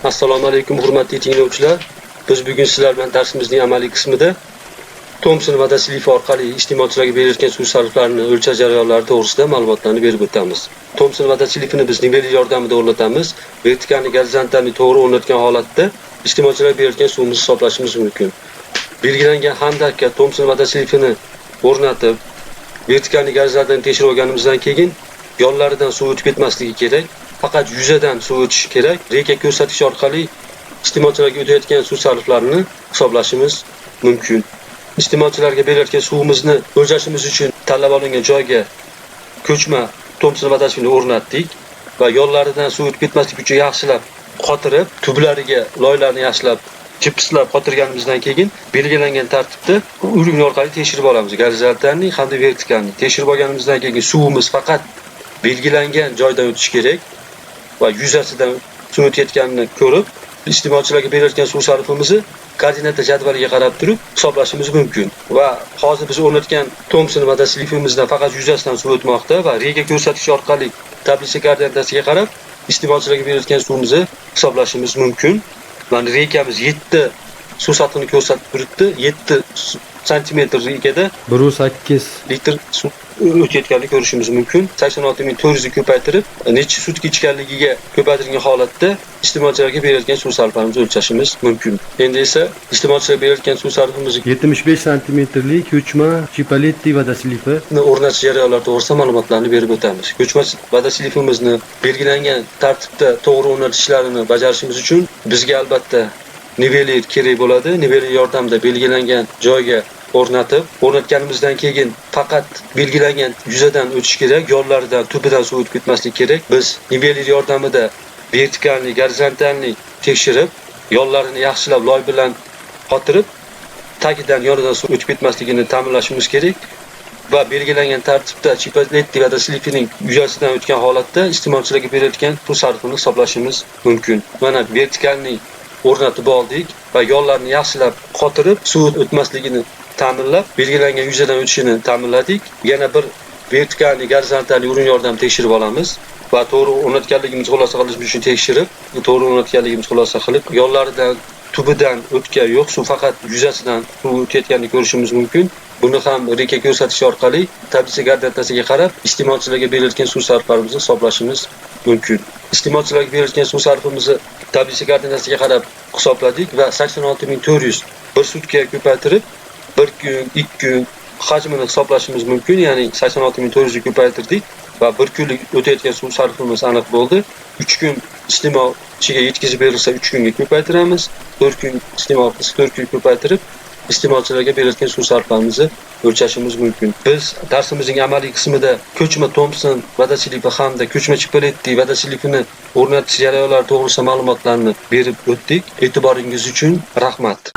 Assalomu alaykum hurmatli tinglovchilar. Biz bugun sizlar bilan darsimizning amaliy qismida Thomson vadasilifi orqali iste'molchilarga berilayotgan suv sarflarini o'lchash jarayonlari to'g'risida ma'lumotlarni berib o'tamiz. Thomson vadasilifini biz nivel yordamida o'rnatamiz. Vertikalni gorizontalni to'g'ri o'rnatgan holatda iste'molchilarga berilayotgan suvimizni hisoblashimiz mumkin. Belgilangan handakka Thomson vadasilifini o'rnatib, vertikalni gorizontalni tekshirib olganimizdan keyin yonlaridan suv o'tib ketmasligi kerak. Faqat yuzadan suv o'tishi kerak. Reka ko'rsatish orqali iste'molchilarga o'tayotgan suv sarflarini hisoblashimiz mumkin. Iste'molchilarga berilayotgan suvimizni o'lchashimiz uchun tanlab olingan joyga ko'chma Thomson vadasilifini o'rnatdik va yo'llaridan suv o'tib ketmasligi uchun yaxshilab qotirib, tublariga loylarni yaxshilab chipislab qotirganimizdan keyin belgilangan tartibda urinma orqali tekshirib olamiz. Gorizontalni hamda vertikalni tekshirib olganimizdan keyin suvimiz faqat belgilangan joydan o'tishi kerak va yuzasidan suv o'tayotganini ko'rib, iste'molchilarga berilayotgan suv sarfimizni koordinata jadvaliga qarab turib hisoblashimiz mumkin. Va hozir biz o'rnatgan Thomson vadasilifimizdan faqat yuzasidan suv o'tmoqda va reka ko'rsatish orqali tablitsa koordinatasiga qarab iste'molchilarga berilayotgan suvimizni hisoblashimiz mumkin. Mana rekamiz 7 suv sathini ko'rsatib turibdi. 7 sm rekada 1.8 litr suv o'tayotganini ko'rishimiz mumkin. 86.400 ni ko'paytirib, necha sutka ichganligiga ko'paytirilgan holatda iste'molchilarga berilayotgan suv sarfimizni o'lchashimiz mumkin. Endi esa iste'molchilarga berilayotgan suv sarfimizni 75 santimetrlik ko'chma Chipaletti vadasilifi o'rnatish jarayonlari to'g'risida ma'lumotlarni berib o'tamiz. Ko'chma vadasilifimizni belgilangan tartibda to'g'ri o'rnatishlarini bajarishimiz uchun bizga albatta niveler kerak bo'ladi. Niveler yordamida belgilangan joyga o'rnatganimizdan keyin faqat belgilangan yuzadan o'tish kerak, yo'llaridan, tubidan suv o'tib ketmasligi kerak. Biz niveler yordamida vertikalni, gorizontalni tekshirib, yo'llarini yaxshilab loy bilan qotirib, tagidan yonidan suv o'tib ketmasligini ta'minlashimiz kerak va belgilangan tartibda Chipaletti vadasilifining yuzasidan o'tgan holatda iste'molchilarga berilayotgan suv sarfini hisoblashimiz mumkin. Mana vertikalni o'rnatib oldik va yo'llarni yaxshilab qotirib, suv o'tmasligini ta'minlab, belgilangan yuzadan o'tishini ta'minladik. Yana bir vertikalni gorizontalni urin yordamida tekshirib olamiz va to'g'ri o'rnatganligimizni xulosa qilish uchun tekshirib, to'g'ri o'rnatganligimizni xulosa qilib, yo'llaridan, tubidan o'tgan yo'q, suv faqat yuzasidan suv o'tayotganini ko'rishimiz mumkin. Buni ham reka ko'rsatish orqali tablitsa koordinatasiga qarab iste'molchilarga berilayotgan suv sarflarimizni hisoblashimiz mumkin. Iste'molchilarga berilayotgan suv sarfimizni tablitsa koordinatasiga qarab hisobladik va 86.400 bir sutkaga ko'paytirib 1 kun, 2 kun hajmini hisoblashimiz mumkin. Ya'ni 86.400 ni ko'paytirdik va 1 kunlik o'tayotgan suv sarfimiz aniq bo'ldi. 3 kun iste'molchiga yetkazib berilsa 3 kunga ko'paytiramiz. 4 kun iste'mol qilsa 4 kun ko'paytirib iste'molchilarga berilayotgan suv sarflarimizni o'lchashimiz mumkin. Biz darsimizning amaliy qismida ko'chma Thomson vadasilifi hamda ko'chma Chipaletti vadasilifini o'rnatish jarayonlari to'g'risida ma'lumotlarni berib o'tdik. E'tiboringiz uchun rahmat.